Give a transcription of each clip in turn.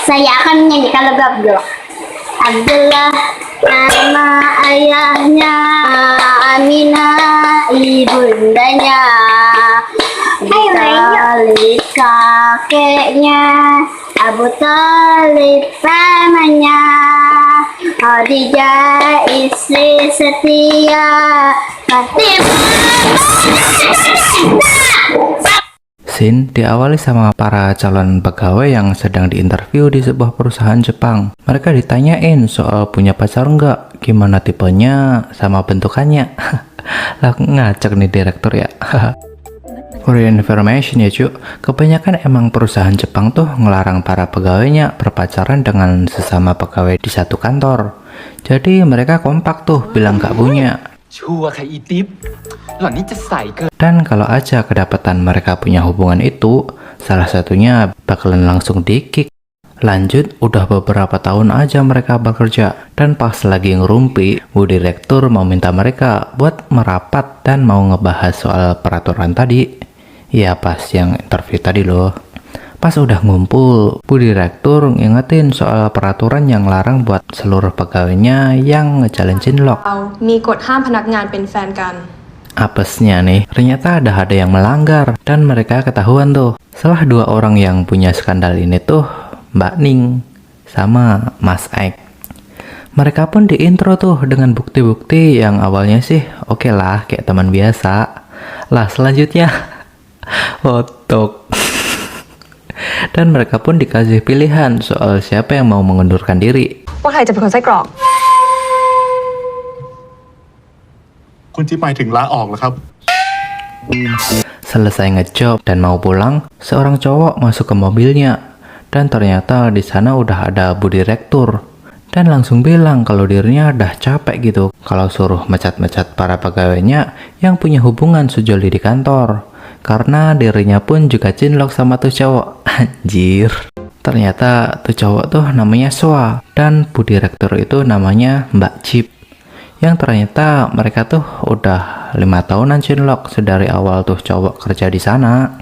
Saya akan menyanyikan lagu Abdullah. Abdullah nama ayahnya, Aminah ibundanya, Abu Talib kakeknya, Abu Talib pamannya, Khadijah istri setia, Scene diawali sama para calon pegawai yang sedang diinterview di sebuah perusahaan Jepang. Mereka ditanyain soal punya pacar enggak, gimana tipenya, sama bentukannya. Lah ngacak nih direktur ya. For your information ya cu, kebanyakan emang perusahaan Jepang tuh ngelarang para pegawainya berpacaran dengan sesama pegawai di satu kantor. Jadi mereka kompak tuh bilang gak punya. Dan kalau aja kedapatan mereka punya hubungan itu, salah satunya bakalan langsung di-kick. Lanjut, udah beberapa tahun aja mereka bekerja, dan pas lagi ngerumpi, Bu Direktur mau minta mereka buat merapat dan mau ngebahas soal peraturan tadi. Ya pas yang interview tadi loh. Pas udah ngumpul, Bu Direktur ngingetin soal peraturan yang larang buat seluruh pegawainya yang ngejalin cinlok. มีกฎห้ามพนักงานเป็นแฟนกัน Apesnya nih, ternyata ada yang melanggar dan mereka ketahuan tuh. Salah dua orang yang punya skandal ini tuh Mbak Ning sama Mas Aik. Mereka pun diintro tuh dengan bukti-bukti yang awalnya sih oke lah kayak teman biasa. Lah selanjutnya otok. Dan mereka pun dikasih pilihan soal siapa yang mau mengundurkan diri. ว่าใครจะเป็นคนไส้กรอก คุณจิ๊บหมายถึงลาออกเหรอครับ Selesai ngejob dan mau pulang, seorang cowok masuk ke mobilnya. Dan ternyata di sana udah ada Bu Direktur. Dan langsung bilang kalau dirinya udah capek gitu kalau suruh mecat-mecat para pegawainya yang punya hubungan sejoli di kantor. Karena dirinya pun juga cinlok sama tuh cowok. Anjir. Ternyata tuh cowok tuh namanya Soa. Dan Bu Direktur itu namanya Mbak Cip. Yang ternyata mereka tuh udah 5 tahunan cinlok sedari awal tuh cowok kerja di sana.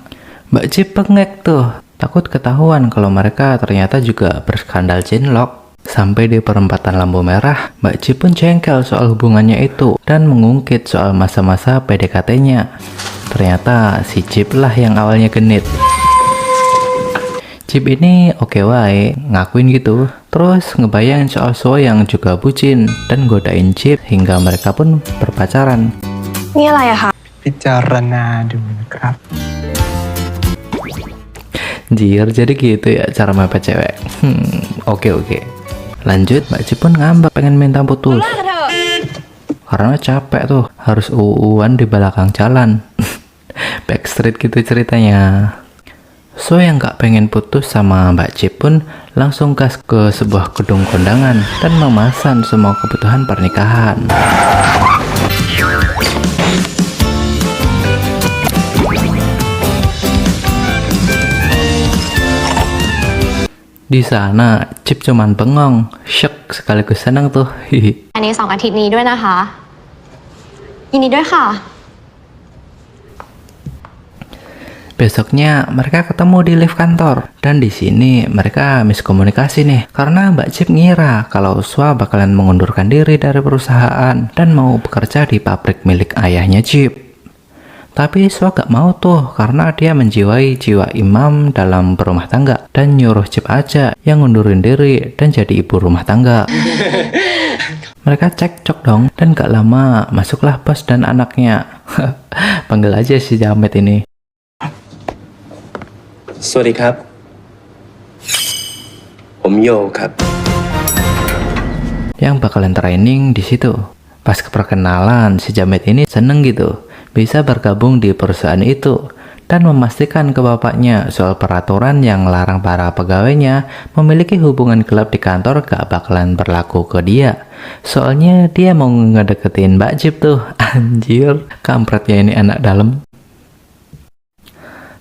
Mbak Cip pengek tuh, takut ketahuan kalau mereka ternyata juga berskandal cinlok. Sampai di perempatan lampu merah, Mbak Cip pun jengkel soal hubungannya itu dan mengungkit soal masa-masa PDKT-nya. Ternyata si Cip lah yang awalnya genit. Cip ini oke wae, ngakuin gitu. Terus ngebayangin soal Soa yang juga bucin dan godain Cip hingga mereka pun berpacaran. นี่อะไรอะคะ พิจารณาดูนะครับ Jir, jadi gitu ya cara mepet cewek. Oke. Lanjut, Mbak Cip pun ngambek pengen minta putus. Karena capek tuh, harus uuan di belakang jalan. Backstreet gitu ceritanya. So yang gak pengen putus sama Mbak Cip pun langsung gas ke sebuah gedung kondangan dan memesan semua kebutuhan pernikahan. Di sana Cip cuman bengong, syok sekaligus senang tuh. อันนี้2 อาทิตย์นี้ด้วยนะคะยินดีด้วยค่ะ Besoknya mereka ketemu di lift kantor dan di sini mereka miskomunikasi nih karena Mbak Cip ngira kalau Soa bakalan mengundurkan diri dari perusahaan dan mau bekerja di pabrik milik ayahnya Cip. Tapi Soa gak mau tuh karena dia menjiwai jiwa imam dalam berumah tangga dan nyuruh Cip aja yang ngundurin diri dan jadi ibu rumah tangga. Mereka cekcok dong dan gak lama masuklah bos dan anaknya. Panggil aja si Jamet ini. สวัสดีครับ ผมโยครับ Yang bakalan training di situ. Pas keperkenalan, si Jamet ini seneng gitu bisa bergabung di perusahaan itu dan memastikan ke bapaknya soal peraturan yang larang para pegawainya memiliki hubungan gelap di kantor gak bakalan berlaku ke dia. Soalnya dia mau ngedeketin Mbak Cip tuh. Anjir, kampret ya ini anak dalam.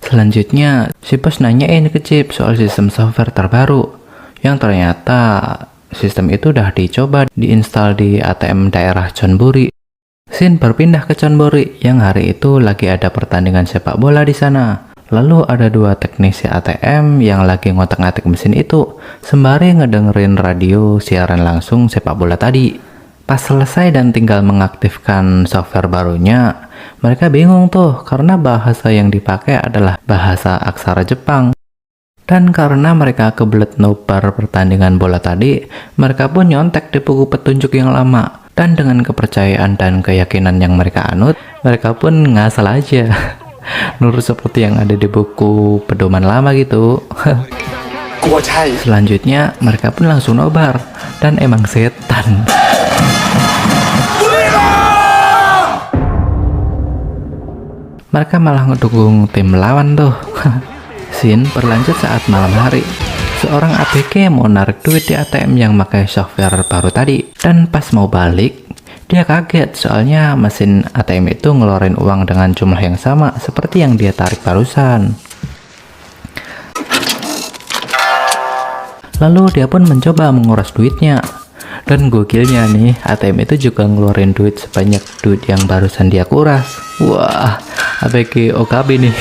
Selanjutnya, si bos nanyain ke Cip soal sistem software terbaru yang ternyata sistem itu udah dicoba diinstal di ATM daerah Chonburi. Scene berpindah ke Chonburi yang hari itu lagi ada pertandingan sepak bola di sana. Lalu ada dua teknisi ATM yang lagi ngotak-ngatik mesin itu, sembari ngedengerin radio siaran langsung sepak bola tadi. Pas selesai dan tinggal mengaktifkan software barunya, mereka bingung tuh karena bahasa yang dipakai adalah bahasa aksara Jepang. Dan karena mereka kebelet nobar pertandingan bola tadi, mereka pun nyontek di buku petunjuk yang lama. Dan dengan kepercayaan dan keyakinan yang mereka anut, mereka pun ngasal aja. Nurut seperti yang ada di buku pedoman lama gitu. Selanjutnya mereka pun langsung nobar, dan emang setan. Mereka malah ngedukung tim lawan tuh. Scene berlanjut saat malam hari. Seorang ABG mau narik duit di ATM yang pakai software baru tadi, dan pas mau balik, dia kaget soalnya mesin ATM itu ngeluarin uang dengan jumlah yang sama seperti yang dia tarik barusan. Lalu dia pun mencoba menguras duitnya. Dan gokilnya nih, ATM itu juga ngeluarin duit sebanyak duit yang barusan dia kuras. Wah, ABG OKB nih.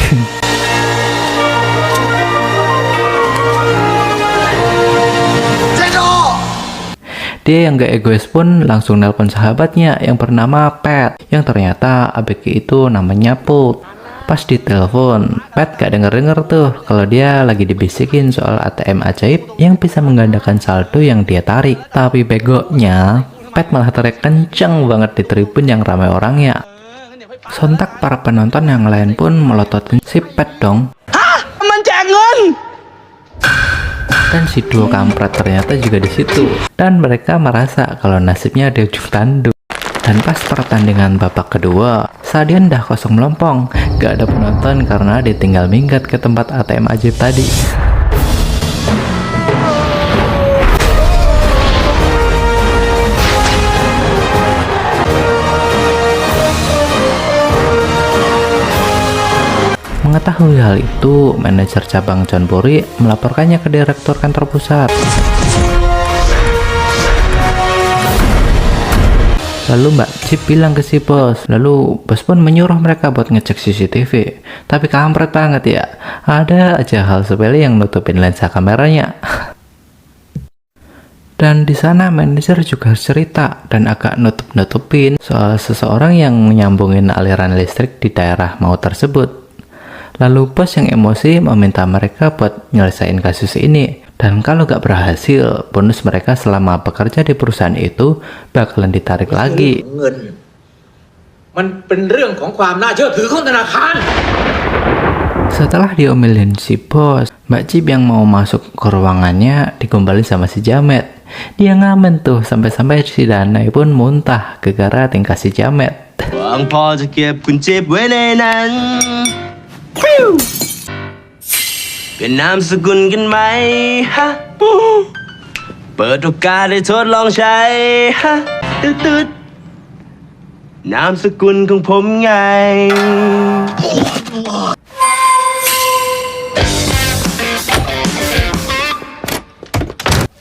Dia yang gak egois pun langsung nelpon sahabatnya yang bernama Pat, yang ternyata ABG itu namanya Put. Pas ditelepon, Pat gak denger-denger tuh kalau dia lagi dibisikin soal ATM ajaib yang bisa menggandakan saldo yang dia tarik. Tapi begonya, Pat malah teriak kenceng banget di tribun yang ramai orangnya. Sontak para penonton yang lain pun melototin si Pat dong. Dan si duo kampret ternyata juga di situ, dan mereka merasa kalau nasibnya di ujung tanduk. Dan pas pertandingan babak kedua, stadion dah kosong melompong, gak ada penonton karena ditinggal minggat ke tempat ATM ajaib tadi. Mengetahui hal itu, manajer cabang John Puri melaporkannya ke direktur kantor pusat. Lalu Mbak Chip bilang ke si bos, lalu bos pun menyuruh mereka buat ngecek CCTV. Tapi kampret banget ya, ada aja hal sepele yang nutupin lensa kameranya. Dan di sana manajer juga cerita dan agak nutup-nutupin soal seseorang yang nyambungin aliran listrik di daerah mau tersebut. Lalu bos yang emosi meminta mereka buat nyelesain kasus ini. Dan kalau gak berhasil, bonus mereka selama bekerja di perusahaan itu bakalan ditarik lagi. Setelah diomelin si bos, Mbak Cip yang mau masuk ke ruangannya digombalin sama si Jamet. Dia ngamen tuh sampai-sampai si Danai pun muntah gara-gara tingkah si Jamet. เป็นนามสกุลกันไหมฮะเปิดโอกาสให้ทดลองใช้ฮะตึดนามสกุลของผมไง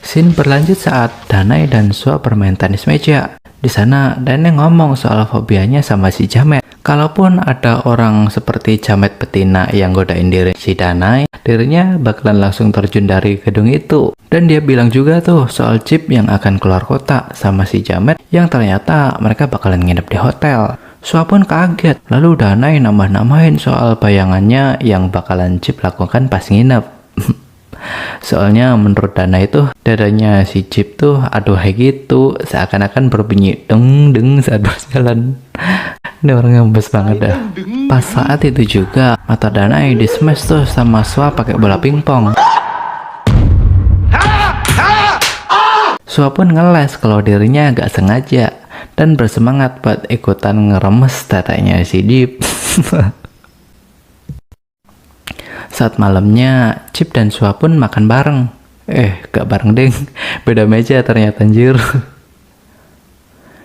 Scene berlanjut saat Danai dan Sua bermain tenis meja. Di sana Danai ngomong soal fobianya sama si Jamet. Kalaupun ada orang seperti Jamet betina yang godain diri si Danai, dirinya bakalan langsung terjun dari gedung itu. Dan dia bilang juga tuh soal Chip yang akan keluar kota sama si Jamet yang ternyata mereka bakalan nginep di hotel. Sua pun kaget, lalu Danai nambah-nambahin soal bayangannya yang bakalan Chip lakukan pas nginep. Soalnya menurut Dana itu dadanya si Chip tuh aduhai gitu, seakan-akan berbunyi deng-deng saat berjalan. Ini orangnya ngebes banget dah. Pas saat itu juga mata Danai di smash tuh sama Sua pakai bola pingpong. Sua pun ngeles kalau dirinya gak sengaja dan bersemangat buat ikutan ngeremes tatanya si Deep. Saat malamnya, Chip dan Sua pun makan bareng. Gak bareng deng, beda meja ternyata anjir.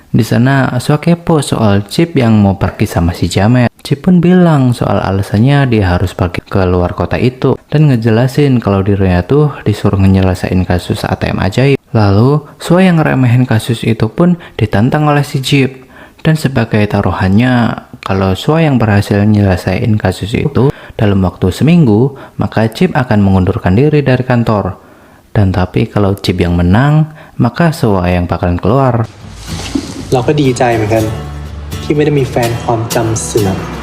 Di sana Sua kepo soal Chip yang mau pergi sama si Jamet. Chip pun bilang soal alasannya dia harus pergi ke luar kota itu dan ngejelasin kalau dirinya tuh disuruh nyelesain kasus ATM ajaib. Lalu Sua yang ngeremehin kasus itu pun ditantang oleh si Chip. Dan sebagai taruhannya, kalau Sua yang berhasil nyelesain kasus itu dalam waktu seminggu, maka Chip akan mengundurkan diri dari kantor. Dan tapi kalau Chip yang menang, maka Soa yang bakalan keluar. เราก็ดีใจเหมือนกัน ที่ไม่ได้มีแฟนความจำเสื่อม